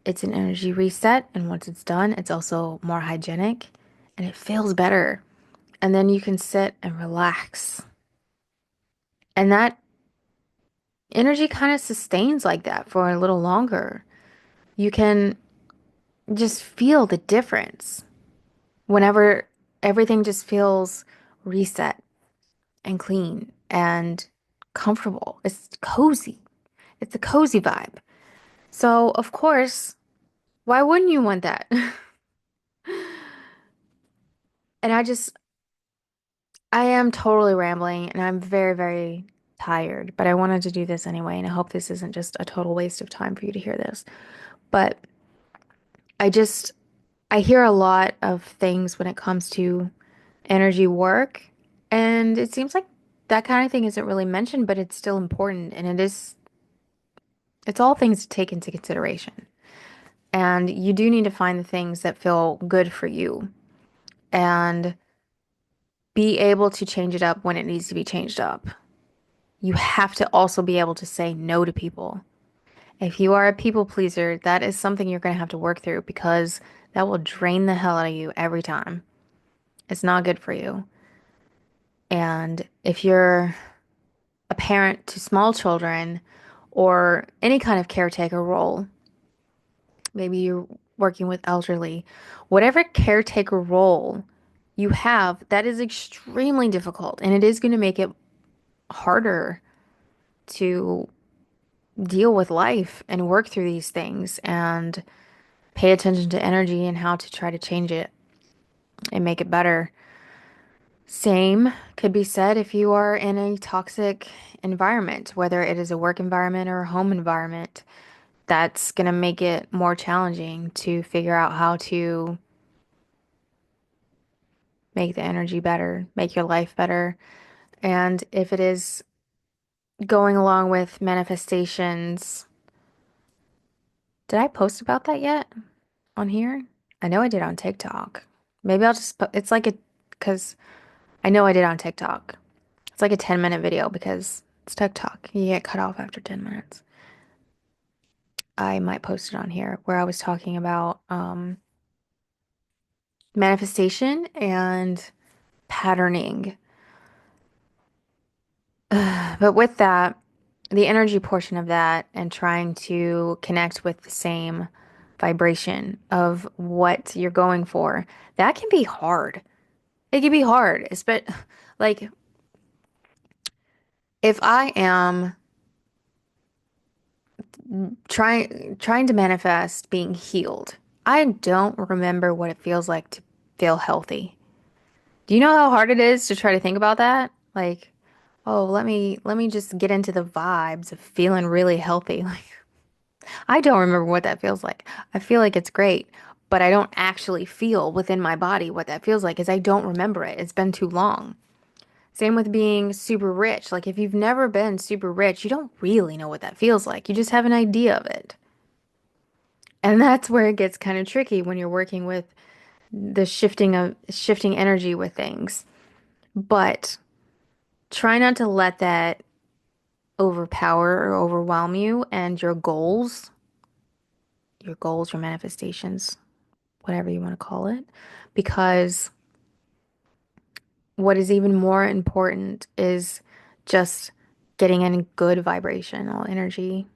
it's an energy reset. And once it's done, it's also more hygienic and it feels better. And then you can sit and relax. And that energy kind of sustains like that for a little longer. You can just feel the difference whenever everything just feels reset and clean and comfortable. It's cozy. It's a cozy vibe. So, of course, why wouldn't you want that? And I am totally rambling and I'm very, very tired, but I wanted to do this anyway. And I hope this isn't just a total waste of time for you to hear this. But I just, I hear a lot of things when it comes to energy work. And it seems like that kind of thing isn't really mentioned, but it's still important. And it's all things to take into consideration. And you do need to find the things that feel good for you and be able to change it up when it needs to be changed up. You have to also be able to say no to people. If you are a people pleaser, that is something you're going to have to work through because that will drain the hell out of you every time. It's not good for you. And if you're a parent to small children or any kind of caretaker role, maybe you're working with elderly, whatever caretaker role you have, that is extremely difficult and it is going to make it harder to deal with life and work through these things and pay attention to energy and how to try to change it and make it better. Same could be said if you are in a toxic environment, whether it is a work environment or a home environment. That's going to make it more challenging to figure out how to make the energy better, make your life better. And if it is going along with manifestations, did I post about that yet on here? I know I did on TikTok. Maybe I'll just, it's like a, because I know I did on TikTok. It's like a 10-minute video because it's TikTok. You get cut off after 10 minutes. I might post it on here where I was talking about manifestation and patterning. But with that, the energy portion of that and trying to connect with the same vibration of what you're going for, that can be hard. It can be hard, especially like if I am trying to manifest being healed, I don't remember what it feels like to feel healthy. Do you know how hard it is to try to think about that? Like, oh, let me just get into the vibes of feeling really healthy. Like I don't remember what that feels like. I feel like it's great, but I don't actually feel within my body what that feels like, is I don't remember it. It's been too long. Same with being super rich. Like if you've never been super rich, you don't really know what that feels like. You just have an idea of it. And that's where it gets kind of tricky when you're working with the shifting energy with things. But try not to let that overpower or overwhelm you and your goals, your manifestations, whatever you want to call it. Because what is even more important is just getting in good vibrational energy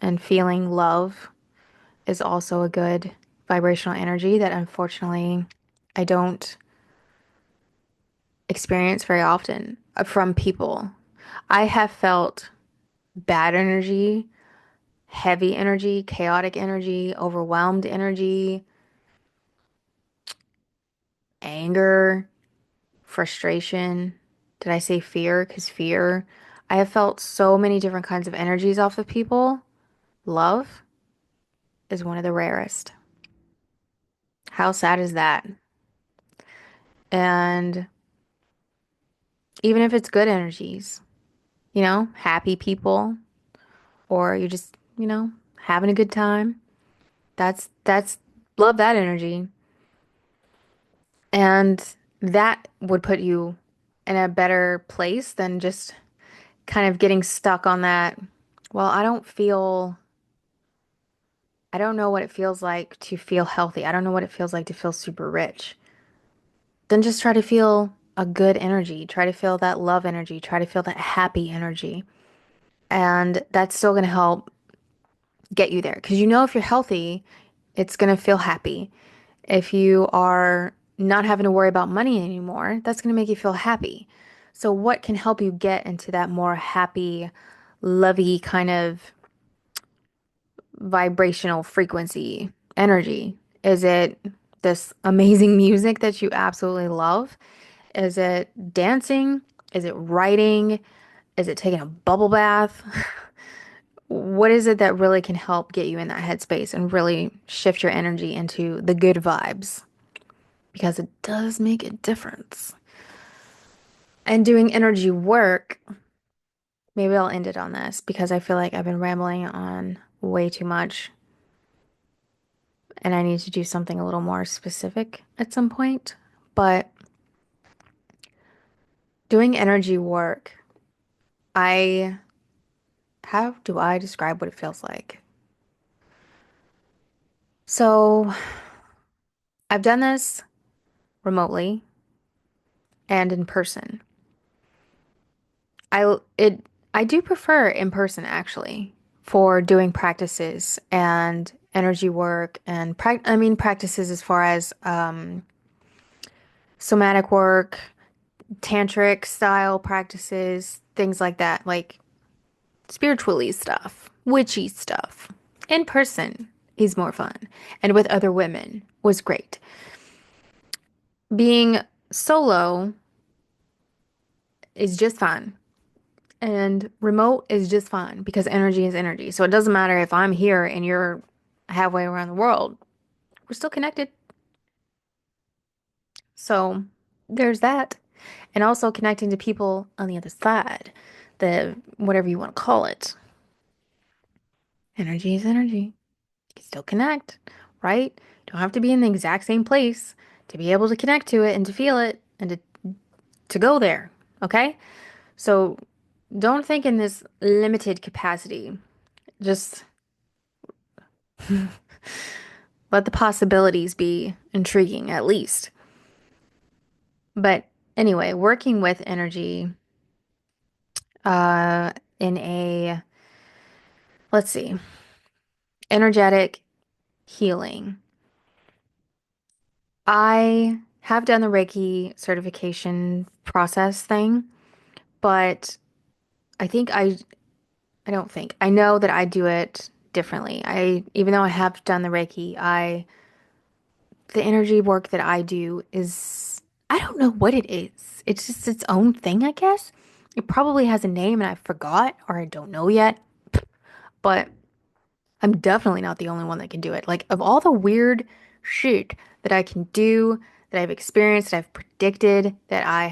and feeling love is also a good vibrational energy that unfortunately I don't experience very often from people. I have felt bad energy, heavy energy, chaotic energy, overwhelmed energy, anger, frustration. Did I say fear? Because fear. I have felt so many different kinds of energies off of people. Love is one of the rarest. How sad is that? And even if it's good energies, happy people, or you're just, having a good time, that's love that energy. And that would put you in a better place than just kind of getting stuck on that. Well, I don't know what it feels like to feel healthy. I don't know what it feels like to feel super rich. Then just try to feel a good energy. Try to feel that love energy. Try to feel that happy energy. And that's still going to help get you there. Because if you're healthy, it's going to feel happy. If you are not having to worry about money anymore, that's going to make you feel happy. So, what can help you get into that more happy, lovey kind of vibrational frequency energy? Is it this amazing music that you absolutely love? Is it dancing? Is it writing? Is it taking a bubble bath? What is it that really can help get you in that headspace and really shift your energy into the good vibes? Because it does make a difference. And doing energy work, maybe I'll end it on this because I feel like I've been rambling on way too much and I need to do something a little more specific at some point. But doing energy work, I, how do I describe what it feels like? So I've done this remotely and in person. I it I do prefer in person actually for doing practices and energy work and practices as far as somatic work, tantric style practices, things like that, like spiritually stuff, witchy stuff. In person is more fun and with other women was great. Being solo is just fine. And remote is just fine because energy is energy. So it doesn't matter if I'm here and you're halfway around the world. We're still connected. So there's that. And also connecting to people on the other side, the whatever you want to call it. Energy is energy. You can still connect, right? You don't have to be in the exact same place to be able to connect to it and to feel it and to go there. Okay? So don't think in this limited capacity. Just let the possibilities be intriguing, at least. But anyway, working with energy uh, in a, let's see, energetic healing. I have done the Reiki certification process thing, but I think I don't think, I know that I do it differently. Even though I have done the Reiki, the energy work that I do is, I don't know what it is. It's just its own thing, I guess. It probably has a name and I forgot or I don't know yet, but I'm definitely not the only one that can do it. Like, of all the weird shit that I can do, that I've experienced, that I've predicted, that I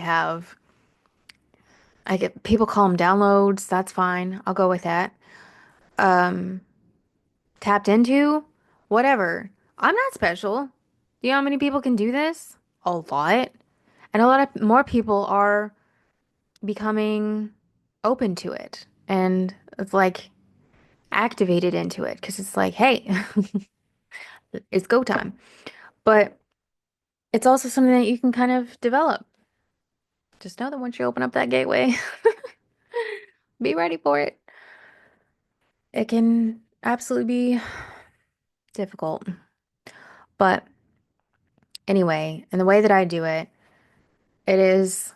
get people call them downloads. That's fine. I'll go with that. Um, Tapped into, whatever. I'm not special. You know how many people can do this? A lot. And a lot of more people are becoming open to it. And it's like activated into it because it's like, hey, it's go time. But it's also something that you can kind of develop. Just know that once you open up that gateway, be ready for it. It can absolutely be difficult. But anyway, and the way that I do it, it is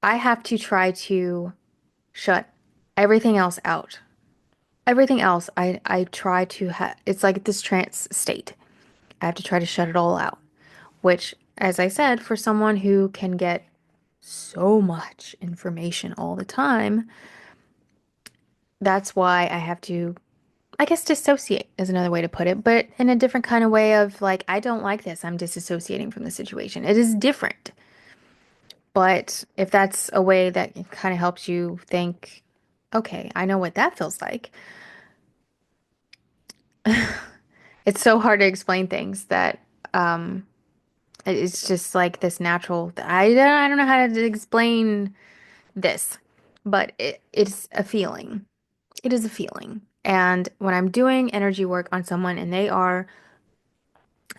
I have to try to shut everything else out. Everything else, I try to have, it's like this trance state. I have to try to shut it all out, which, as I said, for someone who can get so much information all the time, that's why I have to, I guess, dissociate is another way to put it, but in a different kind of way of like, I don't like this. I'm disassociating from the situation. It is different. But if that's a way that kind of helps you think, okay, I know what that feels like. It's so hard to explain things that um it's just like this natural I don't know how to explain this, but it's a feeling. It is a feeling. And when I'm doing energy work on someone and they are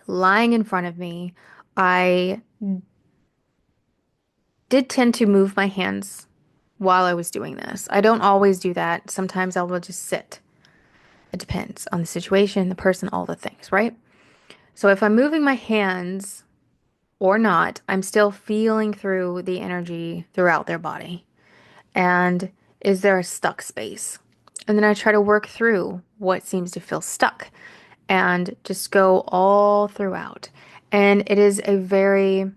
lying in front of me, I did tend to move my hands while I was doing this. I don't always do that. Sometimes I will just sit. It depends on the situation, the person, all the things, right? So if I'm moving my hands or not, I'm still feeling through the energy throughout their body. And is there a stuck space? And then I try to work through what seems to feel stuck and just go all throughout. And it is a very,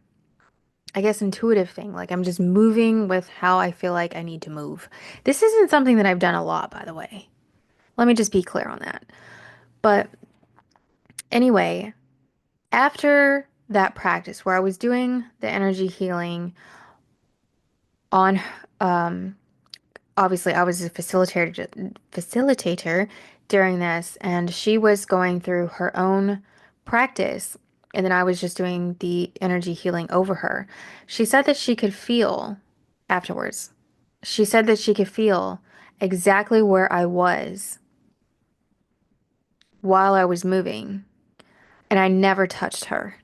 I guess, intuitive thing. Like I'm just moving with how I feel like I need to move. This isn't something that I've done a lot, by the way. Let me just be clear on that. But anyway, after that practice where I was doing the energy healing on, um, obviously I was a facilitator during this, and she was going through her own practice, and then I was just doing the energy healing over her. She said that she could feel afterwards. She said that she could feel exactly where I was while I was moving, and I never touched her.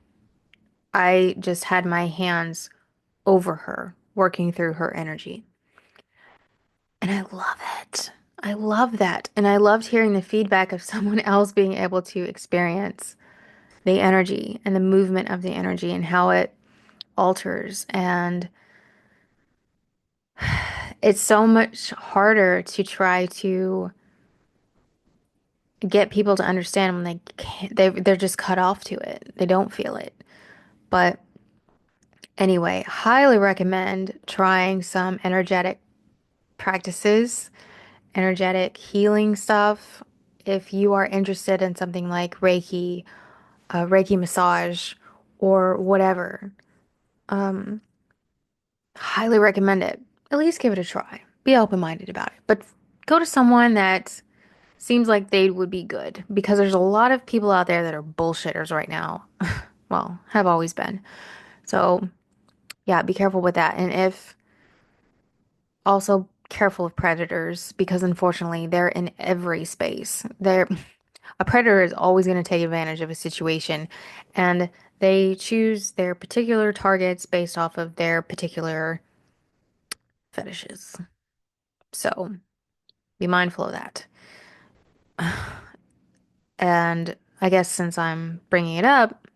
I just had my hands over her, working through her energy. And I love it. I love that. And I loved hearing the feedback of someone else being able to experience the energy and the movement of the energy and how it alters. And it's so much harder to try to get people to understand when they can't, they're just cut off to it. They don't feel it. But anyway, highly recommend trying some energetic practices, energetic healing stuff. If you are interested in something like Reiki, Reiki massage, or whatever, highly recommend it. At least give it a try. Be open-minded about it. But go to someone that seems like they would be good because there's a lot of people out there that are bullshitters right now. Well, have always been. So, yeah, be careful with that. And if also careful of predators because unfortunately they're in every space. They're a predator is always going to take advantage of a situation and they choose their particular targets based off of their particular fetishes. So be mindful of that. And I guess since I'm bringing it up,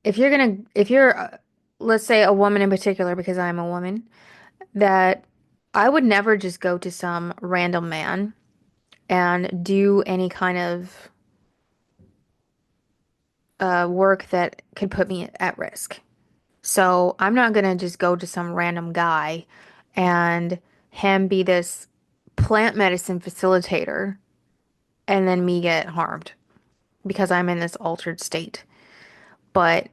if you're, let's say a woman in particular, because I'm a woman, that I would never just go to some random man and do any kind of work that could put me at risk. So I'm not gonna just go to some random guy and him be this plant medicine facilitator and then me get harmed because I'm in this altered state. But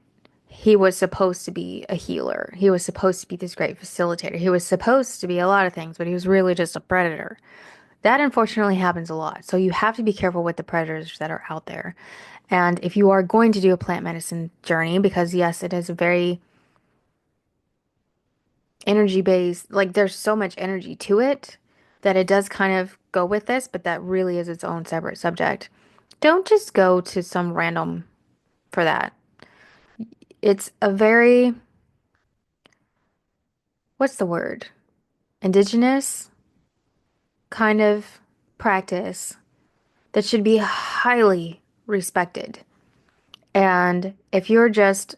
he was supposed to be a healer. He was supposed to be this great facilitator. He was supposed to be a lot of things, but he was really just a predator. That unfortunately happens a lot. So you have to be careful with the predators that are out there. And if you are going to do a plant medicine journey, because yes, it is a very energy based, like there's so much energy to it that it does kind of go with this, but that really is its own separate subject. Don't just go to some random for that. It's a very, what's the word? Indigenous kind of practice that should be highly respected. And if you're just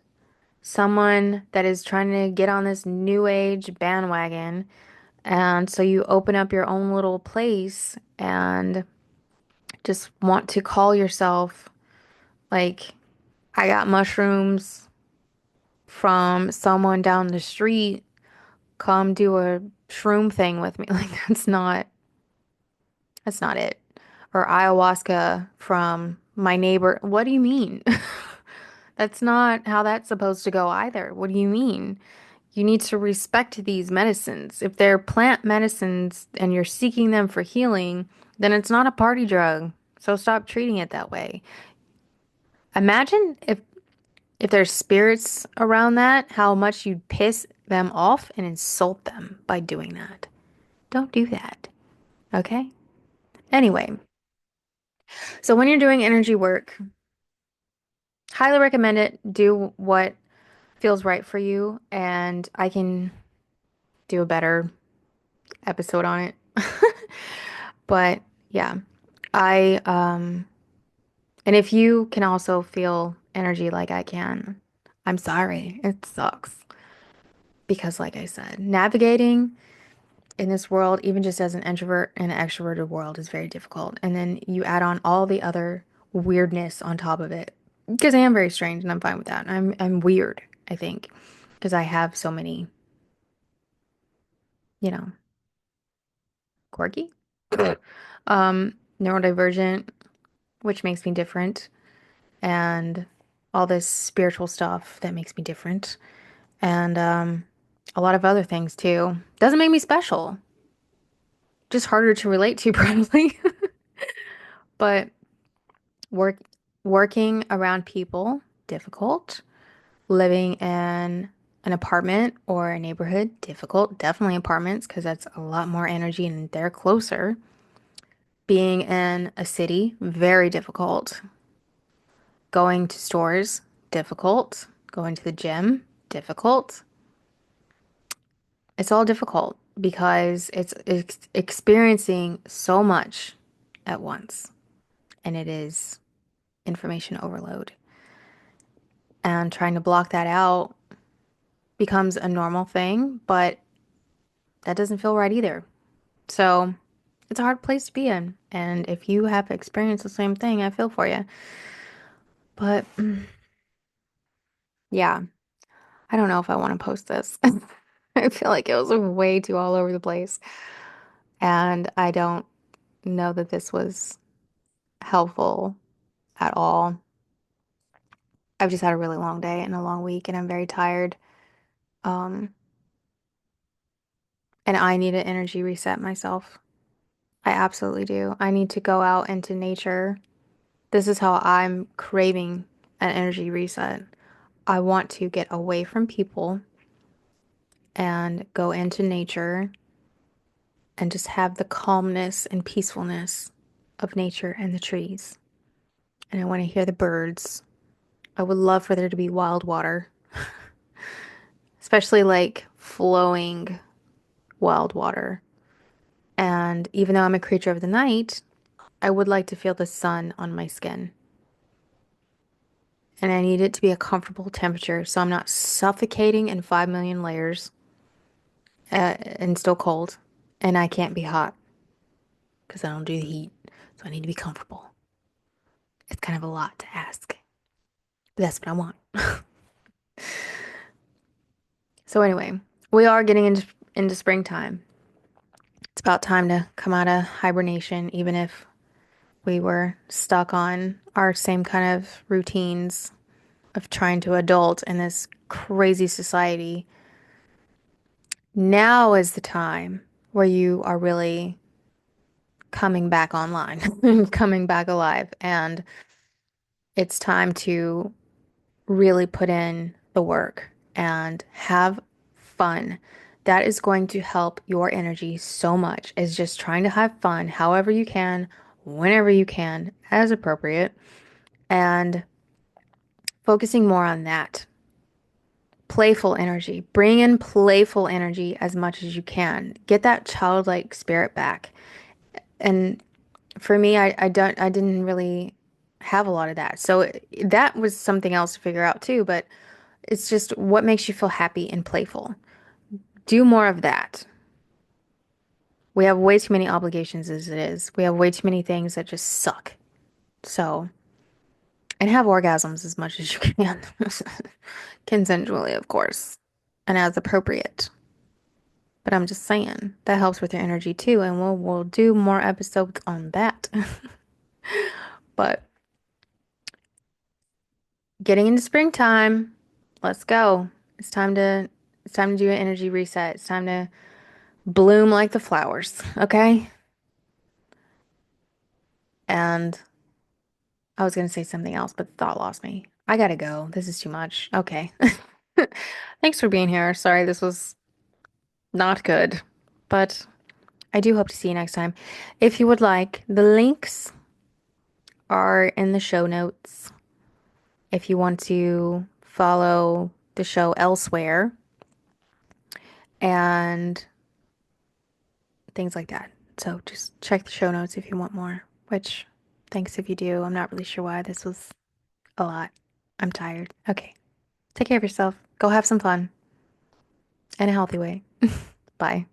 someone that is trying to get on this new age bandwagon, and so you open up your own little place and just want to call yourself like, I got mushrooms from someone down the street, come do a shroom thing with me. Like, that's not it. Or ayahuasca from my neighbor. What do you mean? That's not how that's supposed to go either. What do you mean? You need to respect these medicines. If they're plant medicines and you're seeking them for healing, then it's not a party drug. So stop treating it that way. Imagine if there's spirits around that, how much you'd piss them off and insult them by doing that. Don't do that. Okay? Anyway, so when you're doing energy work, highly recommend it. Do what feels right for you, and I can do a better episode on it. But yeah, I and if you can also feel energy like I can, I'm sorry. It sucks because like I said, navigating in this world, even just as an introvert in an extroverted world, is very difficult. And then you add on all the other weirdness on top of it. Because I am very strange and I'm fine with that. I'm weird, I think, because I have so many, you know, quirky, neurodivergent, which makes me different, and all this spiritual stuff that makes me different, and a lot of other things too. Doesn't make me special, just harder to relate to, probably. But work working around people, difficult. Living in an apartment or a neighborhood, difficult. Definitely apartments because that's a lot more energy and they're closer. Being in a city, very difficult. Going to stores, difficult. Going to the gym, difficult. It's all difficult because it's experiencing so much at once, and it is information overload. And trying to block that out becomes a normal thing, but that doesn't feel right either. So it's a hard place to be in. And if you have experienced the same thing, I feel for you. But yeah, I don't know if I want to post this. I feel like it was way too all over the place. And I don't know that this was helpful at all. I've just had a really long day and a long week, and I'm very tired. Um, and I need an energy reset myself. I absolutely do. I need to go out into nature. This is how I'm craving an energy reset. I want to get away from people and go into nature and just have the calmness and peacefulness of nature and the trees. And I want to hear the birds. I would love for there to be wild water, especially like flowing wild water. And even though I'm a creature of the night, I would like to feel the sun on my skin. And I need it to be a comfortable temperature so I'm not suffocating in 5 million layers and still cold. And I can't be hot because I don't do the heat. So I need to be comfortable. It's kind of a lot to ask. But that's what I want. So anyway, we are getting into springtime. It's about time to come out of hibernation, even if we were stuck on our same kind of routines of trying to adult in this crazy society. Now is the time where you are really coming back online, coming back alive, and it's time to really put in the work and have fun. That is going to help your energy so much, is just trying to have fun however you can, whenever you can, as appropriate, and focusing more on that. Playful energy. Bring in playful energy as much as you can. Get that childlike spirit back. And for me, I didn't really have a lot of that. So that was something else to figure out too, but it's just what makes you feel happy and playful. Do more of that. We have way too many obligations as it is. We have way too many things that just suck. So, and have orgasms as much as you can. Consensually, of course, and as appropriate. But I'm just saying that helps with your energy too, and we'll do more episodes on that. But getting into springtime, let's go. It's time to it's time to do an energy reset. It's time to bloom like the flowers, okay? And I was gonna say something else, but the thought lost me. I gotta go. This is too much. Okay. Thanks for being here. Sorry, this was not good, but I do hope to see you next time. If you would like, the links are in the show notes. If you want to follow the show elsewhere and things like that. So just check the show notes if you want more, which thanks if you do. I'm not really sure why this was a lot. I'm tired. Okay. Take care of yourself. Go have some fun in a healthy way. Bye.